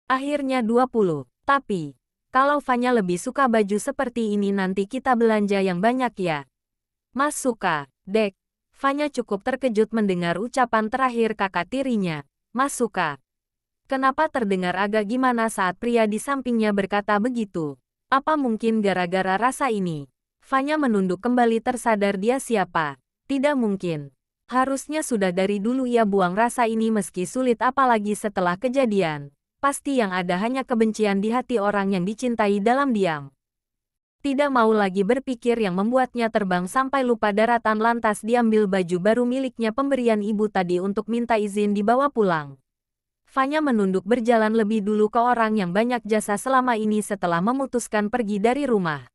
Akhirnya 20. Tapi, kalau Fanya lebih suka baju seperti ini nanti kita belanja yang banyak ya. Mas suka, Dek. Fanya cukup terkejut mendengar ucapan terakhir kakak tirinya. Mas suka. Kenapa terdengar agak gimana saat pria di sampingnya berkata begitu? Apa mungkin gara-gara rasa ini? Fanya menunduk kembali tersadar dia siapa. Tidak mungkin. Harusnya sudah dari dulu ia buang rasa ini meski sulit apalagi setelah kejadian. Pasti yang ada hanya kebencian di hati orang yang dicintai dalam diam. Tidak mau lagi berpikir yang membuatnya terbang sampai lupa daratan lantas diambil baju baru miliknya pemberian ibu tadi untuk minta izin dibawa pulang. Fanya menunduk berjalan lebih dulu ke orang yang banyak jasa selama ini setelah memutuskan pergi dari rumah.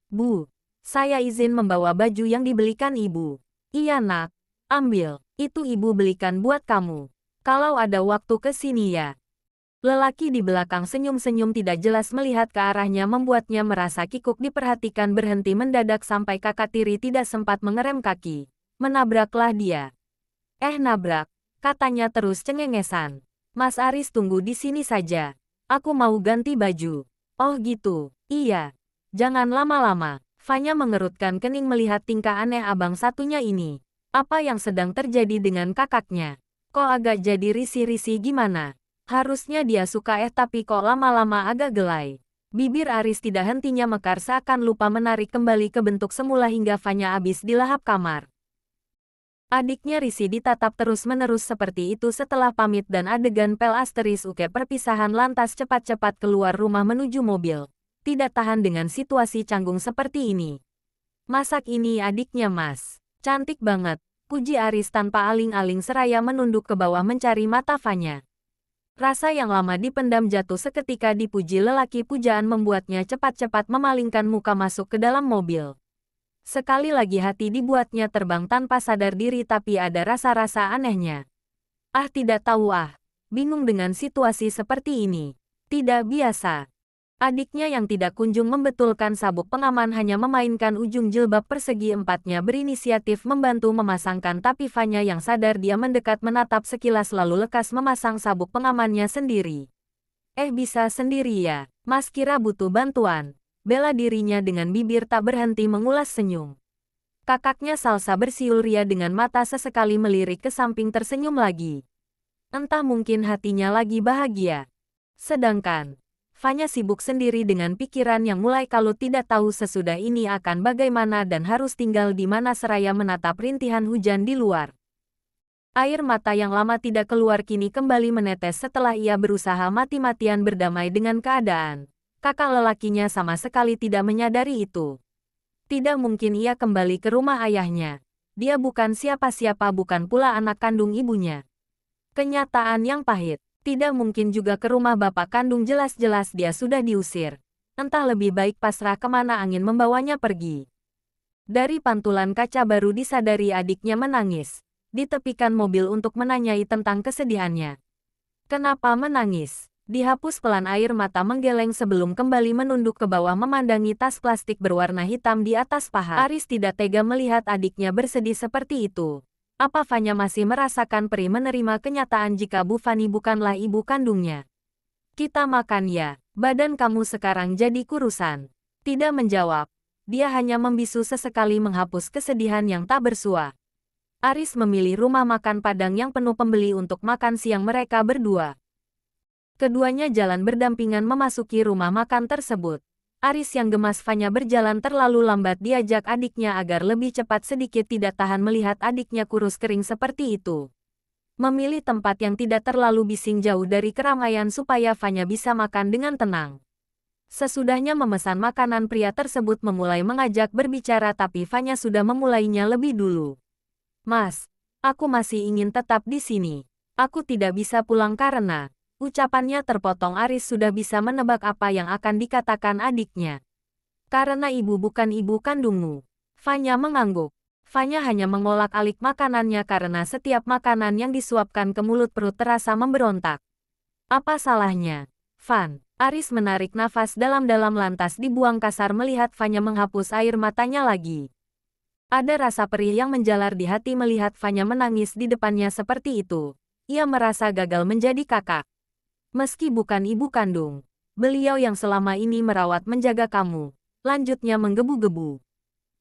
Bu, saya izin membawa baju yang dibelikan ibu. Iya nak, ambil, itu ibu belikan buat kamu. Kalau ada waktu ke sini ya. Lelaki di belakang senyum-senyum tidak jelas melihat ke arahnya membuatnya merasa kikuk diperhatikan berhenti mendadak sampai kakak tiri tidak sempat mengerem kaki. Menabraklah dia. Nabrak, katanya terus cengengesan. Mas Aris tunggu di sini saja. Aku mau ganti baju. Oh gitu, iya. Jangan lama-lama. Fanya mengerutkan kening melihat tingkah aneh abang satunya ini. Apa yang sedang terjadi dengan kakaknya? Kok agak jadi risih-risih gimana? Harusnya dia suka tapi kok lama-lama agak gelai. Bibir Aris tidak hentinya mekar seakan lupa menarik kembali ke bentuk semula hingga Fanya habis dilahap kamar. Adiknya Risi ditatap terus-menerus seperti itu setelah pamit dan adegan pel asteris uke perpisahan lantas cepat-cepat keluar rumah menuju mobil. Tidak tahan dengan situasi canggung seperti ini. Masak ini adiknya Mas. Cantik banget, puji Aris tanpa aling-aling seraya menunduk ke bawah mencari mata Fanya. Rasa yang lama dipendam jatuh seketika dipuji lelaki pujaan membuatnya cepat-cepat memalingkan muka masuk ke dalam mobil. Sekali lagi hati dibuatnya terbang tanpa sadar diri tapi ada rasa-rasa anehnya. Tidak tahu bingung dengan situasi seperti ini. Tidak biasa. Adiknya yang tidak kunjung membetulkan sabuk pengaman hanya memainkan ujung jilbab persegi empatnya berinisiatif membantu memasangkan tapi Fanya yang sadar dia mendekat menatap sekilas lalu lekas memasang sabuk pengamannya sendiri. Bisa sendiri ya, Mas kira butuh bantuan. Bela dirinya dengan bibir tak berhenti mengulas senyum. Kakaknya Salsa bersiul ria dengan mata sesekali melirik ke samping tersenyum lagi. Entah mungkin hatinya lagi bahagia. Sedangkan Fanya sibuk sendiri dengan pikiran yang mulai kalut tidak tahu sesudah ini akan bagaimana dan harus tinggal di mana seraya menatap rintihan hujan di luar. Air mata yang lama tidak keluar kini kembali menetes setelah ia berusaha mati-matian berdamai dengan keadaan. Kakak lelakinya sama sekali tidak menyadari itu. Tidak mungkin ia kembali ke rumah ayahnya. Dia bukan siapa-siapa bukan pula anak kandung ibunya. Kenyataan yang pahit. Tidak mungkin juga ke rumah bapak kandung jelas-jelas dia sudah diusir. Entah lebih baik pasrah kemana angin membawanya pergi. Dari pantulan kaca baru disadari adiknya menangis. Ditepikan mobil untuk menanyai tentang kesedihannya. Kenapa menangis? Dihapus pelan air mata menggeleng sebelum kembali menunduk ke bawah memandangi tas plastik berwarna hitam di atas paha. Aris tidak tega melihat adiknya bersedih seperti itu. Apa Fanya masih merasakan perih menerima kenyataan jika Bu Fani bukanlah ibu kandungnya? Kita makan ya, badan kamu sekarang jadi kurusan. Tidak menjawab, dia hanya membisu sesekali menghapus kesedihan yang tak bersua. Aris memilih rumah makan Padang yang penuh pembeli untuk makan siang mereka berdua. Keduanya jalan berdampingan memasuki rumah makan tersebut. Aris yang gemas Fanya berjalan terlalu lambat diajak adiknya agar lebih cepat sedikit tidak tahan melihat adiknya kurus kering seperti itu. Memilih tempat yang tidak terlalu bising jauh dari keramaian supaya Fanya bisa makan dengan tenang. Sesudahnya memesan makanan pria tersebut memulai mengajak berbicara tapi Fanya sudah memulainya lebih dulu. Mas, aku masih ingin tetap di sini. Aku tidak bisa pulang karena... Ucapannya terpotong Aris sudah bisa menebak apa yang akan dikatakan adiknya. Karena ibu bukan ibu kandungmu. Fanya mengangguk. Fanya hanya mengolak-alik makanannya karena setiap makanan yang disuapkan ke mulut perut terasa memberontak. Apa salahnya? Fan. Aris menarik nafas dalam-dalam lantas dibuang kasar melihat Fanya menghapus air matanya lagi. Ada rasa perih yang menjalar di hati melihat Fanya menangis di depannya seperti itu. Ia merasa gagal menjadi kakak. Meski bukan ibu kandung, beliau yang selama ini merawat menjaga kamu. Lanjutnya menggebu-gebu.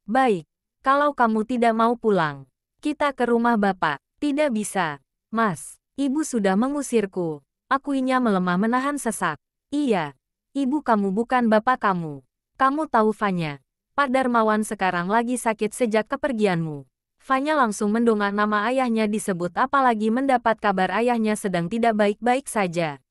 Baik, kalau kamu tidak mau pulang, kita ke rumah Bapak. Tidak bisa, Mas. Ibu sudah mengusirku. Akuinya melemah menahan sesak. Iya, ibu kamu bukan bapak kamu. Kamu tahu Fanya. Pak Darmawan sekarang lagi sakit sejak kepergianmu. Fanya langsung mendongak nama ayahnya disebut apalagi mendapat kabar ayahnya sedang tidak baik-baik saja.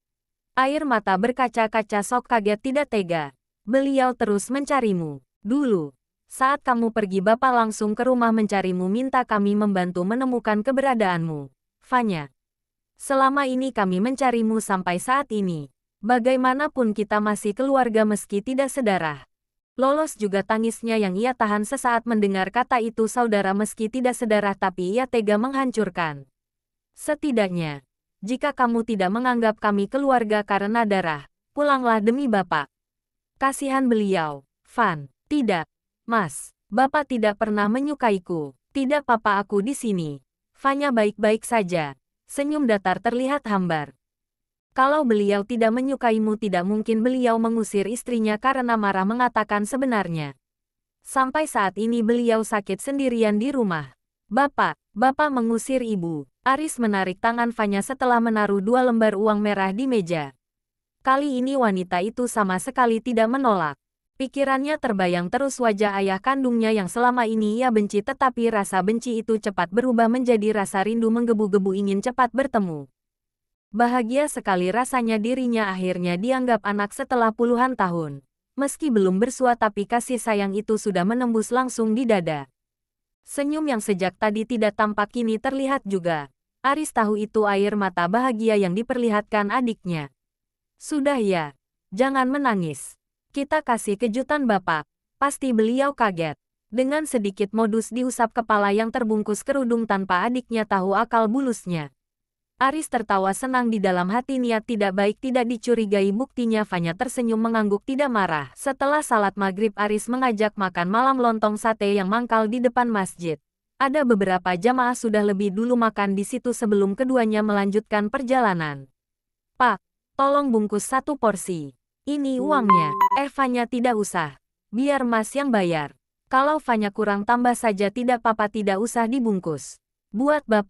Air mata berkaca-kaca Sok kaget tidak tega. Beliau terus mencarimu. Dulu, saat kamu pergi Bapak langsung ke rumah mencarimu minta kami membantu menemukan keberadaanmu. Fanya. Selama ini kami mencarimu sampai saat ini. Bagaimanapun kita masih keluarga meski tidak sedarah. Lolos juga tangisnya yang ia tahan sesaat mendengar kata itu saudara meski tidak sedarah tapi ia tega menghancurkan. Setidaknya, jika kamu tidak menganggap kami keluarga karena darah, pulanglah demi Bapak. Kasihan beliau. Fan, tidak. Mas, Bapak tidak pernah menyukaiku. Tidak papa aku di sini. Fanya baik-baik saja. Senyum datar terlihat hambar. Kalau beliau tidak menyukaimu tidak mungkin beliau mengusir istrinya karena marah mengatakan sebenarnya. Sampai saat ini beliau sakit sendirian di rumah. Bapak mengusir ibu. Aris menarik tangan Fanya setelah menaruh 2 lembar uang merah di meja. Kali ini wanita itu sama sekali tidak menolak. Pikirannya terbayang terus wajah ayah kandungnya yang selama ini ia benci tetapi rasa benci itu cepat berubah menjadi rasa rindu menggebu-gebu ingin cepat bertemu. Bahagia sekali rasanya dirinya akhirnya dianggap anak setelah puluhan tahun. Meski belum bersua tapi kasih sayang itu sudah menembus langsung di dada. Senyum yang sejak tadi tidak tampak kini terlihat juga. Aris tahu itu air mata bahagia yang diperlihatkan adiknya. Sudah ya, jangan menangis. Kita kasih kejutan Bapak. Pasti beliau kaget. Dengan sedikit modus diusap kepala yang terbungkus kerudung tanpa adiknya tahu akal bulusnya. Aris tertawa senang di dalam hati niat tidak baik tidak dicurigai buktinya Fanya tersenyum mengangguk tidak marah. Setelah salat maghrib Aris mengajak makan malam lontong sate yang mangkal di depan masjid. Ada beberapa jamaah sudah lebih dulu makan di situ sebelum keduanya melanjutkan perjalanan. Pak, tolong bungkus 1 porsi. Ini uangnya. Fanya tidak usah. Biar Mas yang bayar. Kalau Fanya kurang tambah saja tidak apa-apa tidak usah dibungkus. Buat Bapak.